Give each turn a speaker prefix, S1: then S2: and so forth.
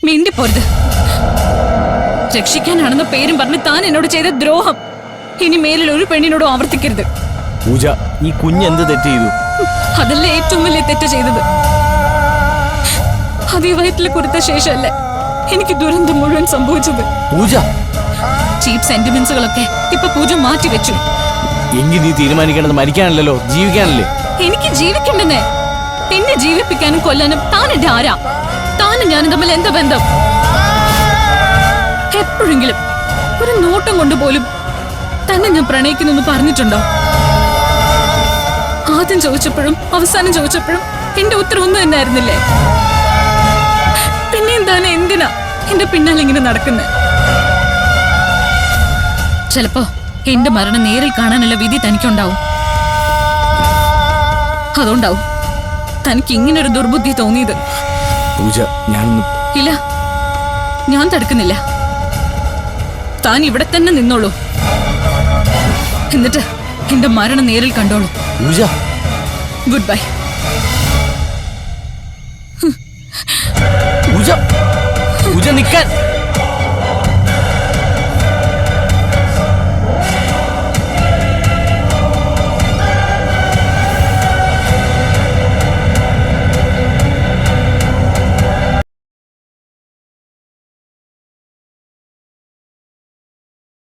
S1: മിണ്ടിപ്പോരുത്. രക്ഷിക്കാനാണെന്ന പേരും പറഞ്ഞ് താൻ എന്നോട് ചെയ്ത ദ്രോഹം ഇനി മേലിൽ ഒരു പെണ്ണിനോടും ആവർത്തിക്കരുത്.
S2: പൂജ, ഈ കുഞ്ഞ് എന്ത് തെറ്റ് ചെയ്തു?
S1: അതല്ലേ ഏറ്റവും വലിയ തെറ്റ് ചെയ്തത്. അതേ വയറ്റിൽ കൊടുത്ത ശേഷമല്ലേ എനിക്ക് ദുരന്തം മുഴുവൻ സംഭവിച്ചത്.
S2: പൂജ,
S1: ചീപ്പ് സെന്റിമെന്റ്സുകളൊക്കെ ഇപ്പൊ പൂജ മാറ്റി വെച്ചു.
S2: എങ്കിൽ നീ തീരുമാനിക്കേണ്ടത് മരിക്കാനല്ലോ, ജീവിക്കാനല്ലേ?
S1: എനിക്ക് ജീവിക്കണ്ടെന്നേ. എന്നെ ജീവിപ്പിക്കാനും കൊല്ലാനും താൻ എന്റെ ആരാ? താനും ഞാനും തമ്മിൽ എന്താ ബന്ധം? എപ്പോഴെങ്കിലും ഒരു നോട്ടം കൊണ്ടുപോലും തന്നെ ഞാൻ പ്രണയിക്കുന്നു പറഞ്ഞിട്ടുണ്ടോ? ആദ്യം ചോദിച്ചപ്പോഴും അവസാനം ചോദിച്ചപ്പോഴും എന്റെ ഉത്തരം ഒന്നും തന്നെ ആയിരുന്നില്ലേ? പിന്നെ എന്താണ്, എന്തിനാ എന്റെ പിന്നാലെ ഇങ്ങനെ നടക്കുന്നത്? ചിലപ്പോ എന്റെ മരണം നേരിൽ കാണാനുള്ള വിധി തനിക്കുണ്ടാവും. അതുകൊണ്ടാവും തനിക്ക് ഇങ്ങനൊരു ദുർബുദ്ധി തോന്നിയത്.
S2: പൂജ, ഞാനൊന്നും
S1: ഇല്ല, ഞാൻ തടുക്കുന്നില്ല. താൻ ഇവിടെ തന്നെ നിന്നോളൂ. എന്നിട്ട് എന്റെ മരണം നേരിൽ കണ്ടോളൂ.
S2: പൂജ,
S1: ഗുഡ് ബൈ.
S2: പൂജ, പൂജ നിൽക്കാൻ.